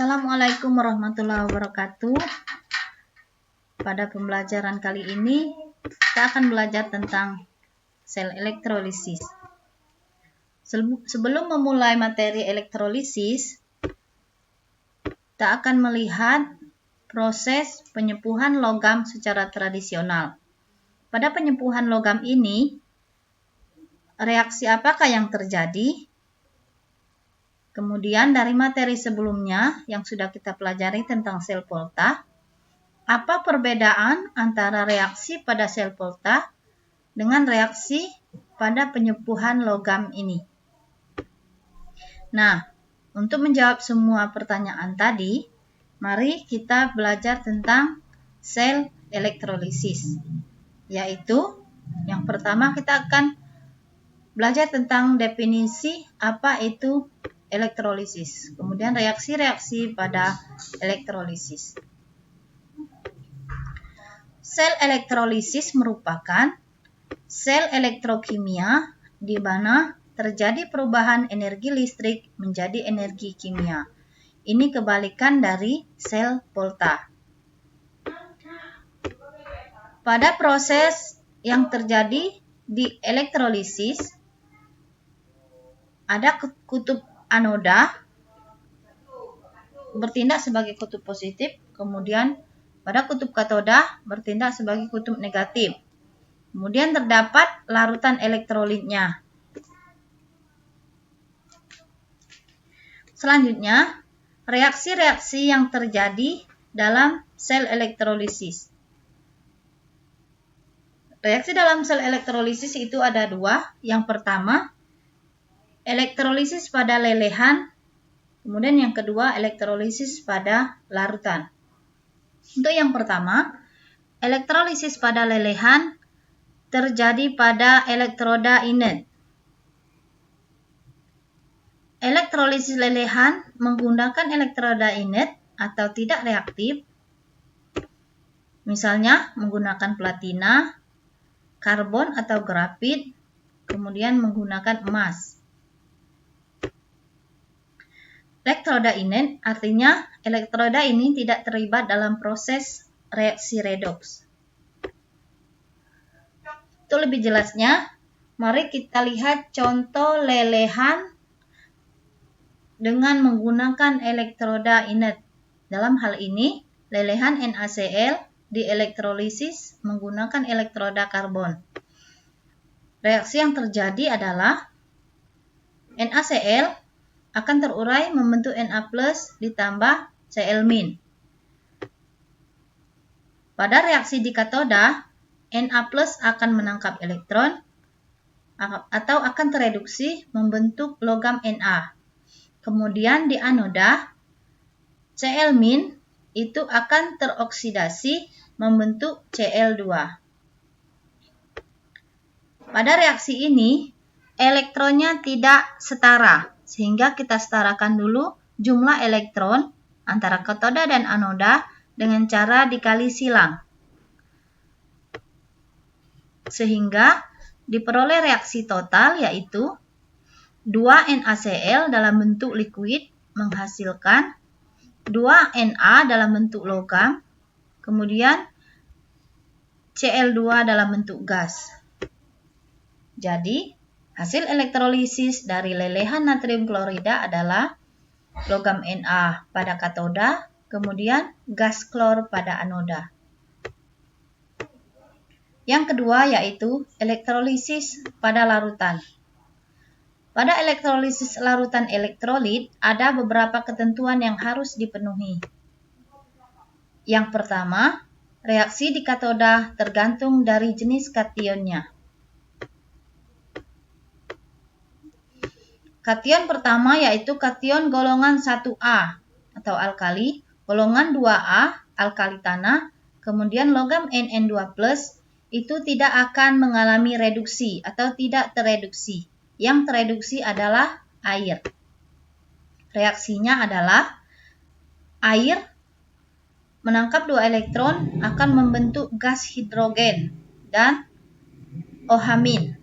Assalamualaikum warahmatullahi wabarakatuh. Pada pembelajaran kali ini kita akan belajar tentang sel elektrolisis. Sebelum memulai materi elektrolisis, kita akan melihat proses penyepuhan logam secara tradisional. Pada penyepuhan logam ini, reaksi apakah yang terjadi? Kemudian dari materi sebelumnya yang sudah kita pelajari tentang sel Volta, apa perbedaan antara reaksi pada sel Volta dengan reaksi pada penyepuhan logam ini? Nah, untuk menjawab semua pertanyaan tadi, mari kita belajar tentang sel elektrolisis. Yaitu, yang pertama kita akan belajar tentang definisi apa itu elektrolisis, kemudian reaksi-reaksi pada elektrolisis. Sel elektrolisis merupakan sel elektrokimia di mana terjadi perubahan energi listrik menjadi energi kimia. Ini kebalikan dari sel Volta. Pada proses yang terjadi di elektrolisis, ada kutub anoda bertindak sebagai kutub positif, kemudian pada kutub katoda bertindak sebagai kutub negatif. Kemudian terdapat larutan elektrolitnya. Selanjutnya, reaksi-reaksi yang terjadi dalam sel elektrolisis. Reaksi dalam sel elektrolisis itu ada dua. Yang pertama, elektrolisis pada lelehan, kemudian yang kedua elektrolisis pada larutan. Untuk yang pertama, elektrolisis pada lelehan terjadi pada elektroda inert. Elektrolisis lelehan menggunakan elektroda inert atau tidak reaktif, misalnya menggunakan platina, karbon atau grafit, kemudian menggunakan emas. Elektroda inert artinya elektroda ini tidak terlibat dalam proses reaksi redoks. Untuk lebih jelasnya, mari kita lihat contoh lelehan dengan menggunakan elektroda inert. Dalam hal ini, lelehan NaCl dielektrolisis menggunakan elektroda karbon. Reaksi yang terjadi adalah NaCl akan terurai membentuk Na+ ditambah Cl-. Pada reaksi di katoda, Na+ akan menangkap elektron atau akan tereduksi membentuk logam Na. Kemudian di anoda, Cl- itu akan teroksidasi membentuk Cl2. Pada reaksi ini, elektronnya tidak setara, sehingga kita setarakan dulu jumlah elektron antara katoda dan anoda dengan cara dikali silang. Sehingga diperoleh reaksi total yaitu 2 NaCl dalam bentuk liquid menghasilkan 2 Na dalam bentuk logam, kemudian Cl2 dalam bentuk gas. Jadi, hasil elektrolisis dari lelehan natrium klorida adalah logam Na pada katoda, kemudian gas klor pada anoda. Yang kedua yaitu elektrolisis pada larutan. Pada elektrolisis larutan elektrolit ada beberapa ketentuan yang harus dipenuhi. Yang pertama, reaksi di katoda tergantung dari jenis kationnya. Kation pertama yaitu kation golongan 1A atau alkali, golongan 2A alkali tanah, kemudian logam Nn2+ itu tidak akan mengalami reduksi atau tidak tereduksi. Yang tereduksi adalah air. Reaksinya adalah air menangkap 2 elektron akan membentuk gas hidrogen dan OH-.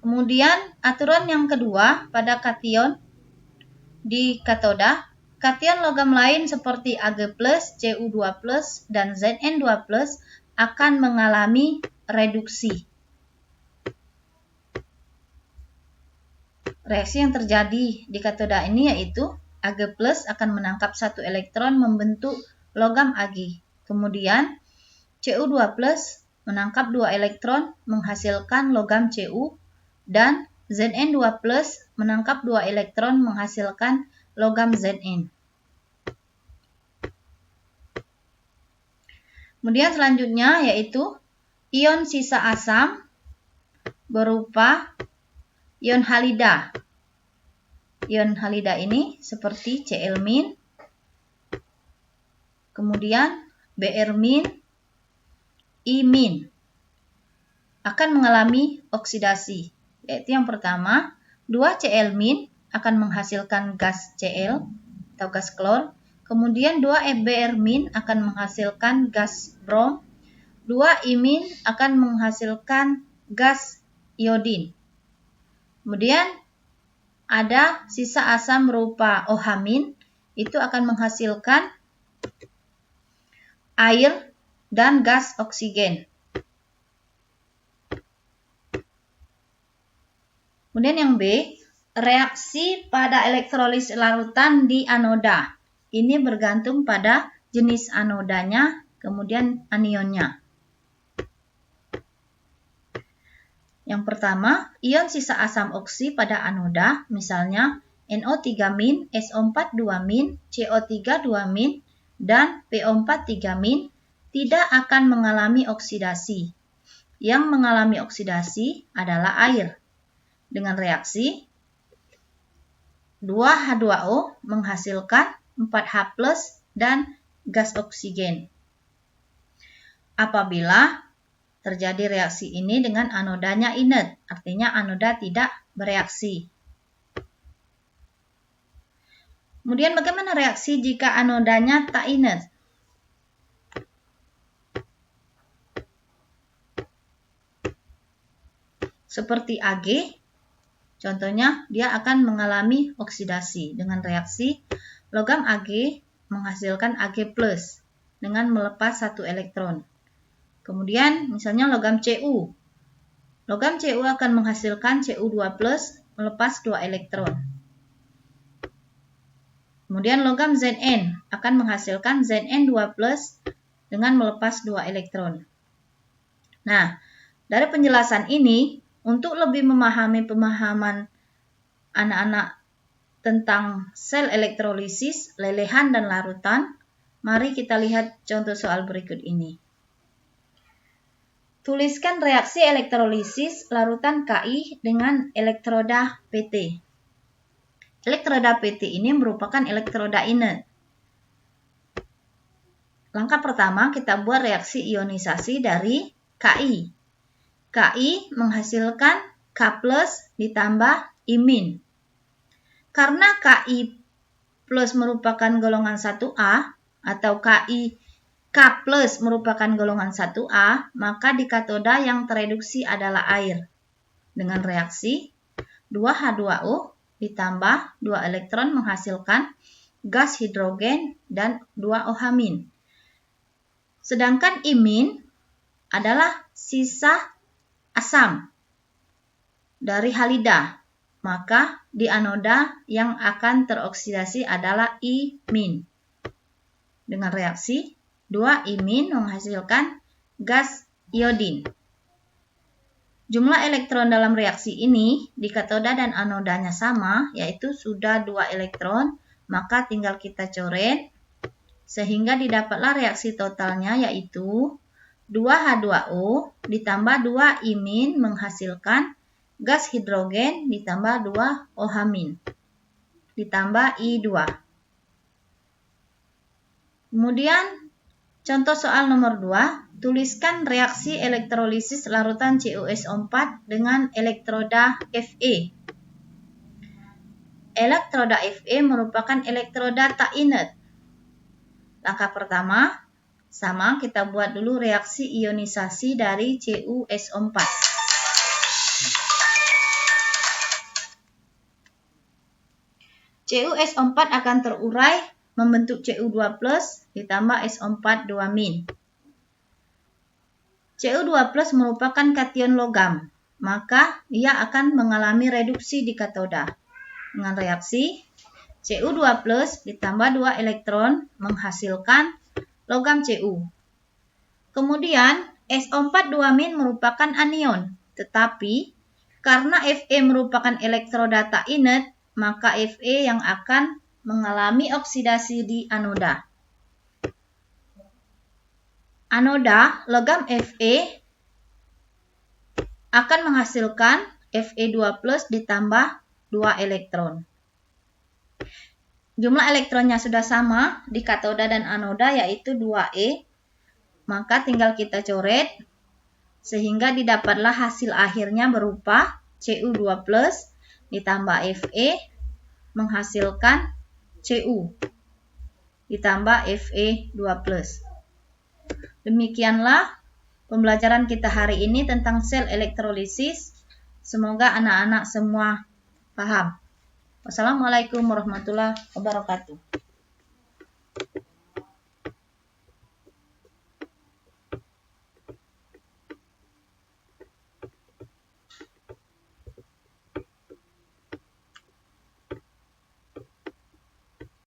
Kemudian aturan yang kedua pada kation, di katoda, kation logam lain seperti Ag+, Cu2+, dan Zn2+, akan mengalami reduksi. Reaksi yang terjadi di katoda ini yaitu Ag+ akan menangkap satu elektron membentuk logam Ag. Kemudian Cu2+ menangkap 2 elektron menghasilkan logam Cu, dan Zn2+ menangkap 2 elektron menghasilkan logam Zn. Kemudian selanjutnya yaitu ion sisa asam berupa ion halida. Ion halida ini seperti Cl-, kemudian Br-, I- akan mengalami oksidasi. Yaitu yang pertama, 2 Cl- akan menghasilkan gas Cl atau gas klor. Kemudian 2 Br- akan menghasilkan gas brom. 2 I- akan menghasilkan gas iodin. Kemudian ada sisa asam berupa OH- itu akan menghasilkan air dan gas oksigen. Kemudian yang B, reaksi pada elektrolisis larutan di anoda. Ini bergantung pada jenis anodanya, kemudian anionnya. Yang pertama, ion sisa asam oksi pada anoda, misalnya NO3-, SO4-2-, CO3-2-, dan PO4-3-, tidak akan mengalami oksidasi. Yang mengalami oksidasi adalah air. Dengan reaksi 2H2O menghasilkan 4H+ dan gas oksigen. Apabila terjadi reaksi ini dengan anodanya inert, artinya anoda tidak bereaksi. Kemudian bagaimana reaksi jika anodanya tak inert? Seperti Ag, contohnya dia akan mengalami oksidasi dengan reaksi logam Ag menghasilkan Ag+ dengan melepas satu elektron. Kemudian misalnya logam Cu. Logam Cu akan menghasilkan Cu2+ melepas 2 elektron. Kemudian logam Zn akan menghasilkan Zn2+ dengan melepas 2 elektron. Nah, dari penjelasan ini, untuk lebih memahami pemahaman anak-anak tentang sel elektrolisis, lelehan, dan larutan, mari kita lihat contoh soal berikut ini. Tuliskan reaksi elektrolisis larutan Ki dengan elektroda Pt. Elektroda Pt ini merupakan elektroda inert. Langkah pertama, kita buat reaksi ionisasi dari Ki. Ki menghasilkan K+ ditambah I-. Karena Ki+ merupakan golongan 1A atau K+ merupakan golongan 1A, maka di katoda yang tereduksi adalah air. Dengan reaksi 2H2O ditambah 2 elektron menghasilkan gas hidrogen dan 2 OH-. Sedangkan I- adalah sisa asam dari halida, maka di anoda yang akan teroksidasi adalah I-. Dengan reaksi 2 I- menghasilkan gas iodin. Jumlah elektron dalam reaksi ini di katoda dan anodanya sama, yaitu sudah 2 elektron, maka tinggal kita coret sehingga didapatlah reaksi totalnya yaitu 2H2O ditambah 2 I- menghasilkan gas hidrogen ditambah 2 OH- ditambah I2. Kemudian contoh soal nomor 2, tuliskan reaksi elektrolisis larutan CuSO4 dengan elektroda Fe. Elektroda Fe merupakan elektroda tak inert. Langkah pertama, sama kita buat dulu reaksi ionisasi dari CuSO4. CuSO4 akan terurai membentuk Cu2+ ditambah SO4 2-. Cu2+ merupakan kation logam, maka ia akan mengalami reduksi di katoda. Dengan reaksi Cu2+ ditambah 2 elektron menghasilkan logam Cu. Kemudian SO4 2- merupakan anion, tetapi karena Fe merupakan elektroda tak inert, maka Fe yang akan mengalami oksidasi di anoda. Anoda logam Fe akan menghasilkan Fe2+ ditambah 2 elektron. Jumlah elektronnya sudah sama di katoda dan anoda, yaitu 2e. Maka tinggal kita coret sehingga didapatlah hasil akhirnya berupa Cu2+ ditambah Fe menghasilkan Cu ditambah Fe2+. Demikianlah pembelajaran kita hari ini tentang sel elektrolisis. Semoga anak-anak semua paham. Wassalamualaikum warahmatullahi wabarakatuh.